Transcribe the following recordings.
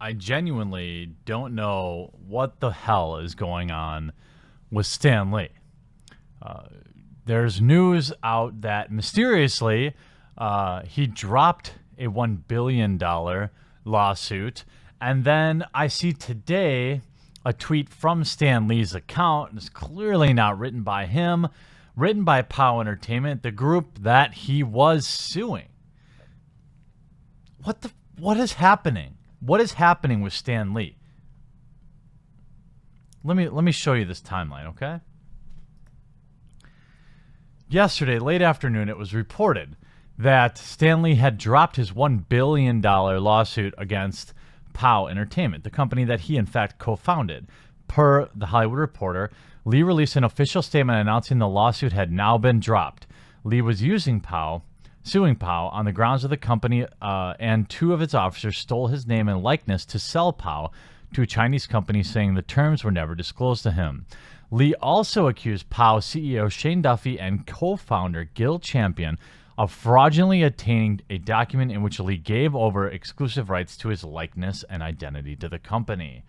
I genuinely don't know what the hell is going on with Stan Lee. There's news out that mysteriously he dropped a $1 billion lawsuit. And then I see today a tweet from Stan Lee's account. It's clearly not written by him, written by POW Entertainment, the group that he was suing. What is happening? What is happening with Stan Lee? Let me show you this timeline, okay? Yesterday, late afternoon, it was reported that Stan Lee had dropped his $1 billion lawsuit against POW Entertainment, the company that he, in fact, co-founded. Per The Hollywood Reporter, Lee released an official statement announcing the lawsuit had now been dropped. Lee was suing POW on the grounds of the company and two of its officers stole his name and likeness to sell POW to a Chinese company, saying the terms were never disclosed to him. Lee also accused POW CEO Shane Duffy and co-founder Gil Champion of fraudulently obtaining a document in which Lee gave over exclusive rights to his likeness and identity to the company.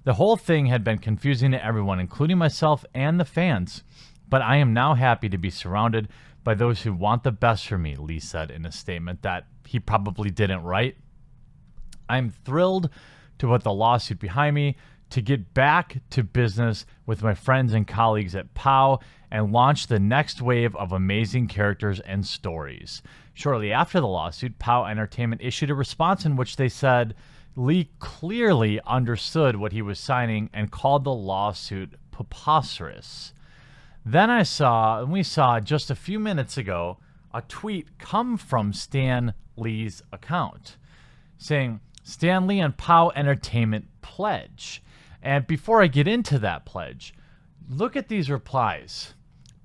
The whole thing had been confusing to everyone, including myself and the fans, but I am now happy to be surrounded by those who want the best for me, Lee said in a statement that he probably didn't write. I'm thrilled to put the lawsuit behind me, to get back to business with my friends and colleagues at POW and launch the next wave of amazing characters and stories. Shortly after the lawsuit, POW Entertainment issued a response in which they said Lee clearly understood what he was signing and called the lawsuit preposterous. Then we saw just a few minutes ago a tweet come from Stan Lee's account saying, Stan Lee and POW Entertainment pledge. And before I get into that pledge, look at these replies.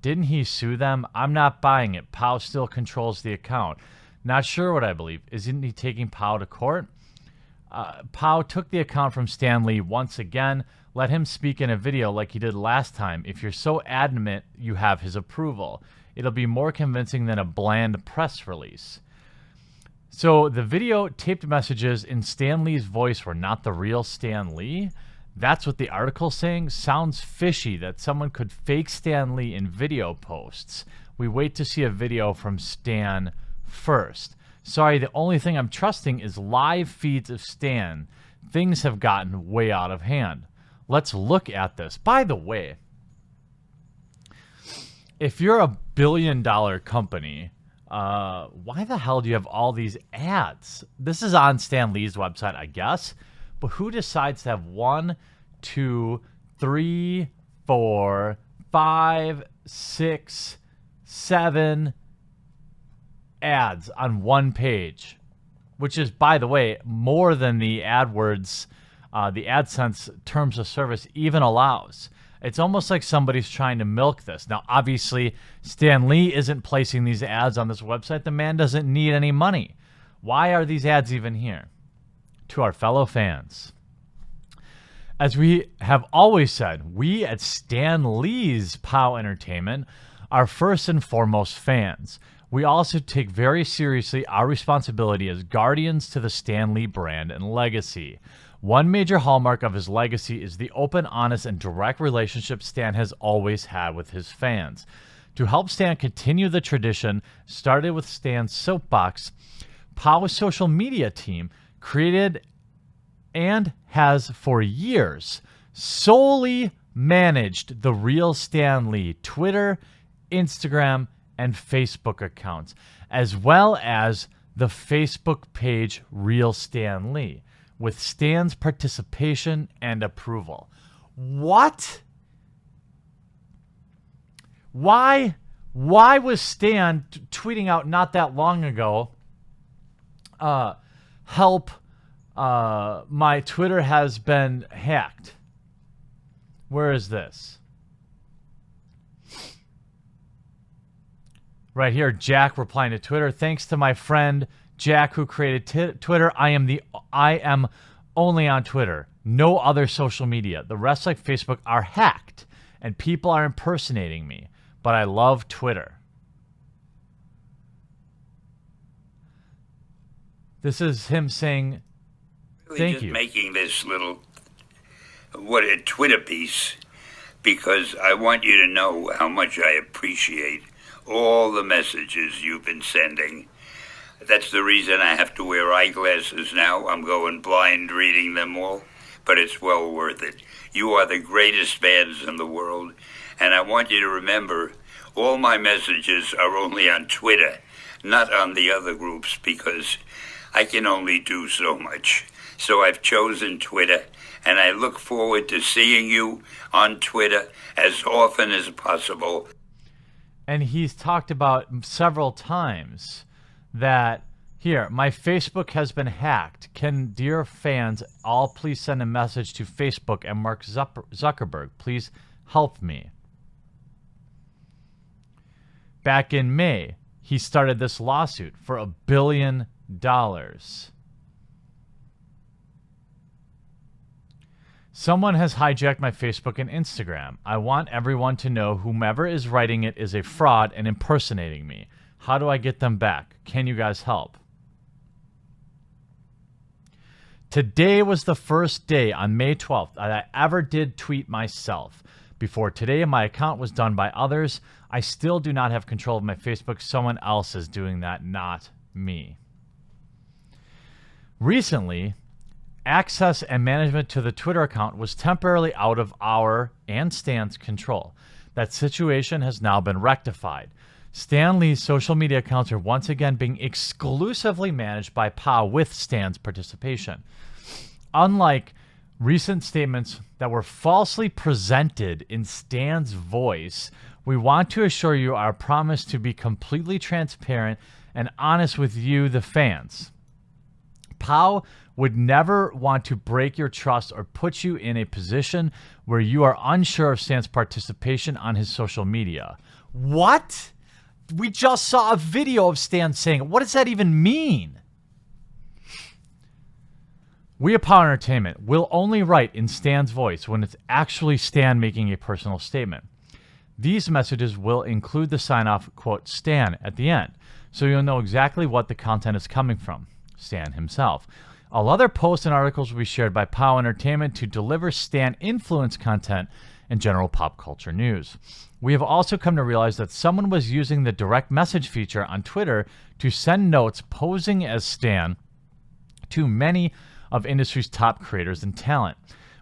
Didn't he sue them? I'm not buying it. POW still controls the account. Not sure what I believe. Isn't he taking POW to court? POW took the account from Stan Lee once again. Let him speak in a video like he did last time. If you're so adamant, you have his approval. It'll be more convincing than a bland press release. So the video taped messages in Stan Lee's voice were not the real Stan Lee. That's what the article's saying. Sounds fishy that someone could fake Stan Lee in video posts. We wait to see a video from Stan first. Sorry, the only thing I'm trusting is live feeds of Stan. Things have gotten way out of hand. Let's look at this. By the way, if you're a billion-dollar company, why the hell do you have all these ads? This is on Stan Lee's website, I guess. But who decides to have 1, 2, 3, 4, 5, 6, 7 ads on one page? Which is, by the way, more than the AdWords, the AdSense terms of service even allows. It's almost like somebody's trying to milk this. Now, obviously, Stan Lee isn't placing these ads on this website. The man doesn't need any money. Why are these ads even here? To our fellow fans, as we have always said, we at Stan Lee's POW Entertainment are first and foremost fans. We also take very seriously our responsibility as guardians to the Stan Lee brand and legacy. One major hallmark of his legacy is the open, honest, and direct relationship Stan has always had with his fans. To help Stan continue the tradition started with Stan's soapbox, POW's social media team created and has for years solely managed the real Stan Lee Twitter, Instagram, and Facebook accounts, as well as the Facebook page Real Stan Lee, with Stan's participation and approval. What? Why was Stan tweeting out not that long ago, help, my Twitter has been hacked? Where is this? Right here, Jack replying to Twitter. Thanks to my friend Jack who created Twitter. I am only on Twitter. No other social media. The rest, like Facebook, are hacked and people are impersonating me. But I love Twitter. This is him saying, Thank Just you. making this little a Twitter piece because I want you to know how much I appreciate all the messages you've been sending. That's the reason I have to wear eyeglasses now. I'm going blind reading them all, but it's well worth it. You are the greatest fans in the world, and I want you to remember all my messages are only on Twitter, not on the other groups, because I can only do so much. So I've chosen Twitter, and I look forward to seeing you on Twitter as often as possible. And he's talked about several times that, here, my Facebook has been hacked. Can dear fans all please send a message to Facebook and Mark Zuckerberg? Please help me. Back in May, he started this lawsuit for $1 billion. Someone has hijacked my Facebook and Instagram. I want everyone to know whomever is writing it is a fraud and impersonating me. How do I get them back? Can you guys help? Today was the first day on May 12th that I ever did tweet myself. Before today, my account was done by others. I still do not have control of my Facebook. Someone else is doing that, not me. Recently, access and management to the Twitter account was temporarily out of our and Stan's control. That situation has now been rectified. Stan Lee's social media accounts are once again being exclusively managed by POW with Stan's participation. Unlike recent statements that were falsely presented in Stan's voice, we want to assure you our promise to be completely transparent and honest with you, the fans. POW would never want to break your trust or put you in a position where you are unsure of Stan's participation on his social media. What? We just saw a video of Stan saying it. What does that even mean? We at POW Entertainment will only write in Stan's voice when it's actually Stan making a personal statement. These messages will include the sign-off, quote, Stan at the end, so you'll know exactly what the content is coming from, Stan himself. All other posts and articles will be shared by POW Entertainment to deliver Stan influence content and general pop culture news. We have also come to realize that someone was using the direct message feature on Twitter to send notes posing as Stan to many of industry's top creators and talent.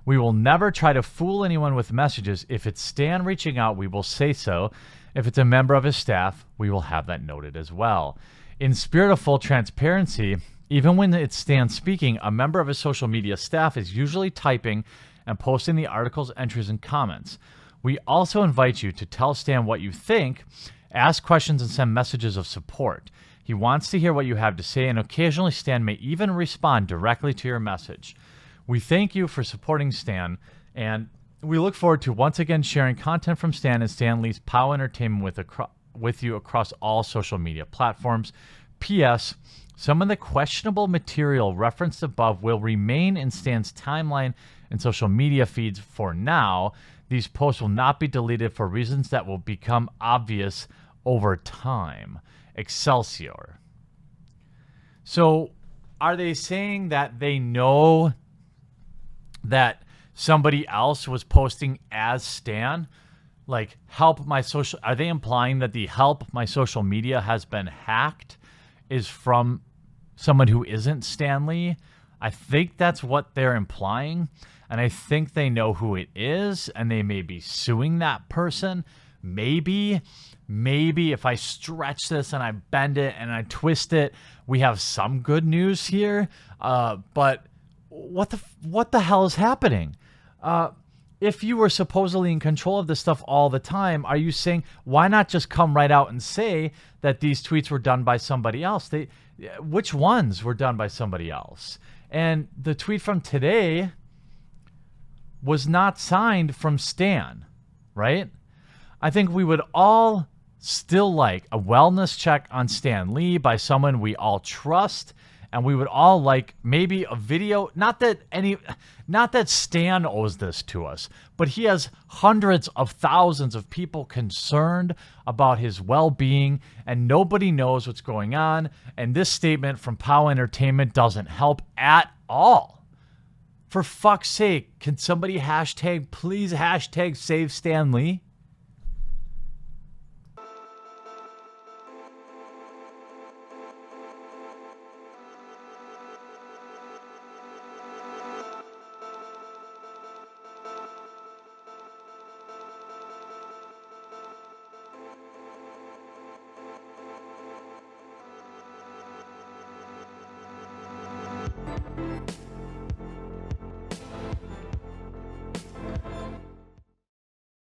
We will never try to fool anyone with messages. If it's Stan reaching out, we will say so. If it's a member of his staff, we will have that noted as well. In spirit of full transparency, even when it's Stan speaking, a member of his social media staff is usually typing and posting the article's entries and comments. We also invite you to tell Stan what you think, ask questions, and send messages of support. He wants to hear what you have to say, and occasionally Stan may even respond directly to your message. We thank you for supporting Stan, and we look forward to once again sharing content from Stan and Stan Lee's POW Entertainment with you across all social media platforms. P.S. Some of the questionable material referenced above will remain in Stan's timeline and social media feeds for now. These posts will not be deleted for reasons that will become obvious over time. Excelsior. So, are they saying that they know that somebody else was posting as Stan? Like, help my social... Are they implying that the help my social media has been hacked is from someone who isn't Stan Lee? I think that's what they're implying. And I think they know who it is, and they may be suing that person. Maybe if I stretch this and I bend it and I twist it, we have some good news here. But what the hell is happening? If you were supposedly in control of this stuff all the time, are you saying, why not just come right out and say that these tweets were done by somebody else? Which ones were done by somebody else? And the tweet from today was not signed from Stan, right? I think we would all still like a wellness check on Stan Lee by someone we all trust, and we would all like maybe a video, not that Stan owes this to us, but he has hundreds of thousands of people concerned about his well-being, and nobody knows what's going on, and this statement from POW Entertainment doesn't help at all. For fuck's sake, can somebody please hashtag save Stan Lee?